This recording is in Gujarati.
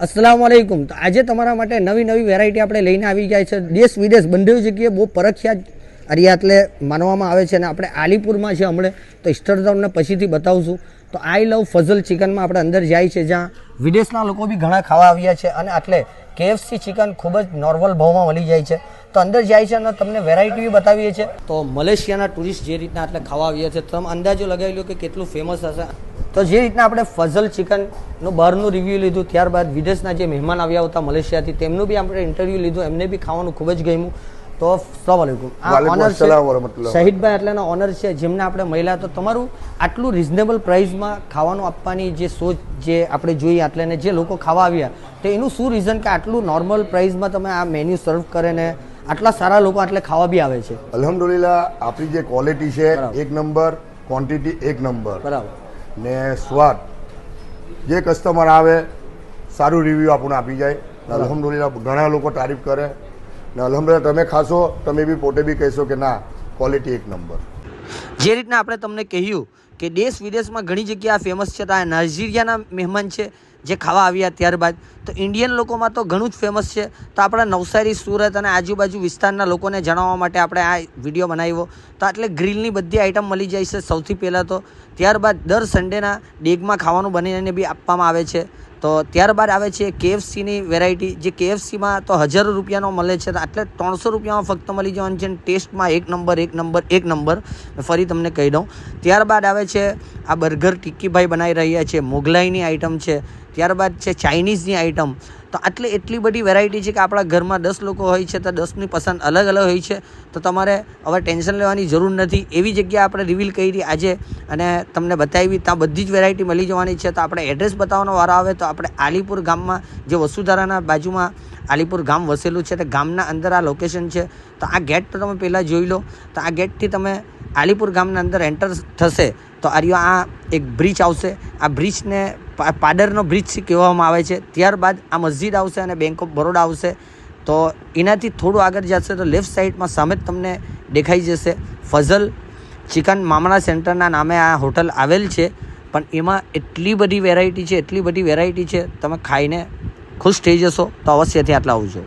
अस्सलामुअलैकुम। तो आज तमारा माटे नवी नवी वेरायटी આપણે લઈને આવી ગયા છે। દેશ વિદેશ બંને જગ્યાએ બહુ પરખ્યાત અરિયા એટલે માનવામાં આવે છે અને આપણે આલીપુરમાં છે હમણે તો ઇસ્ટરધામને પછીથી બતાવશું। તો આઈ લવ ફઝલ ચિકનમાં આપણે અંદર જાય છે જ્યાં વિદેશના લોકો બી ઘણા ખાવા આવ્યા છે અને એટલે KFC ચિકન ખૂબ જ નોર્મલ ભાવમાં મળી જાય છે। તો અંદર જાય છે અને તમને વેરાયટી બી બતાવીએ છીએ। તો મલેશિયાના ટુરિસ્ટ જે રીતના એટલે ખાવા આવ્યા છે તમે અંદાજો લગાવી લો કે કેટલું ફેમસ હશે। તો જે રીતના આપણે ફઝલ ચિકનનું બહારનું રિવ્યૂ લીધું ત્યારબાદ વિદેશના જે મહેમાન આવ્યા હતા મલેશિયાથી તેમનું બી આપણે ઇન્ટરવ્યૂ લીધું, એમને બી ખાવાનું ખૂબ જ ગમ્યું। તો અસ્સલામુઅલૈકુમ। આ ઓનર છે શહીદભાઈ એટલાના ઓનર છે જેમને આપણે મળ્યા। તો તમારું આટલું રિઝનેબલ પ્રાઇસમાં ખાવાનું આપવાની જે સોચ જે આપણે જોઈએ એટલે ને જે લોકો ખાવા આવ્યા તો એનું શું રીઝન કે આટલું નોર્મલ પ્રાઇસમાં તમે આ મેન્યુ સર્વ કરે ને આટલા સારા લોકો આટલે ખાવા બી આવે છે? અલ્હમ્દુલિલ્લાહ આપણી જે ક્વોલિટી છે એક નંબર, ક્વોન્ટિટી એક નંબર, બરાબર ને સ્વાદ જે કસ્ટમર આવે સારું રિવ્યૂ આપણને આપી જાય। અલ્હમ્દુલિલ્લાહ ઘણા લોકો તારીફ કરે ને અલ્હમ્દુલિલ્લાહ તમે ખાશો તમે બી પોતે બી કહેશો કે ના ક્વોલિટી એક નંબર। જે રીતના આપણે તમને કહ્યું કે દેશ વિદેશમાં ઘણી જગ્યા ફેમસ છે, તો આ નાઇજીરિયાના મહેમાન છે જે ખાવા આવ્યા ત્યારબાદ તો ઇન્ડિયન લોકોમાં તો ઘણું જ ફેમસ છે। તો આપણા નવસારી, સુરત અને આજુબાજુ વિસ્તારના લોકોને જણાવવા માટે આપણે આ વિડીયો બનાવ્યો। તો એટલે ગ્રીલની બધી આઈટમ મળી જાય છે સૌથી પહેલાં તો, ત્યારબાદ દર સન્ડેના ડેગમાં ખાવાનું બનીને બી આપવામાં આવે છે। તો ત્યારબાદ આવે છે KFCની વેરાયટી, જે KFCમાં તો હજારો રૂપિયાનો મળે છે, એટલે 300 રૂપિયામાં ફક્ત મળી જવાનું છે। ટેસ્ટમાં એક નંબર ફરી તમને કહી દઉં। ત્યારબાદ આવે છે આ બર્ગર ટિક્કીભાઈ બનાવી રહ્યા છે, મોગલાઈની આઈટમ છે, ત્યારબાદ છે ચાઇનીઝની આઈટમ। તો આટલી એટલી બધી વેરાયટી છે કે આપણા ઘરમાં 10 લોકો હોય છે તો 10ની પસંદ અલગ અલગ હોય છે। તો તમારે હવે ટેન્શન લેવાની જરૂર નથી, એવી જગ્યા આપણે રિવીલ કરી આજે અને તમને બતાવી ત્યાં બધી જ વેરાયટી મળી જવાની છે। તો આપણે એડ્રેસ બતાવવાનો વારો આવે તો આપણે આલીપુર ગામમાં જે વસુધારાના બાજુમાં આલીપુર ગામ વસેલું છે, તો ગામના અંદર આ લોકેશન છે। તો આ ગેટ તો તમે પહેલાં જોઈ લો। તો આ ગેટથી તમે આલીપુર ગામના અંદર એન્ટર થશે તો આ એક બ્રિજ આવશે, આ બ્રિજને પાડરનો બ્રિજ કહેવામાં આવે છે। ત્યારબાદ આ મસ્જિદ આવશે અને બેંક ઓફ બરોડા આવશે। તો એનાથી થોડું આગળ જશે તો લેફ્ટ સાઈડમાં સામે જ તમને દેખાઈ જશે ફઝલ ચિકન મામલા સેન્ટરના નામે આ હોટલ આવેલ છે। પણ એમાં એટલી બધી વેરાયટી છે તમે ખાઈને ખુશ થઈ જશો। તો અવશ્યથી આટલા આવજો।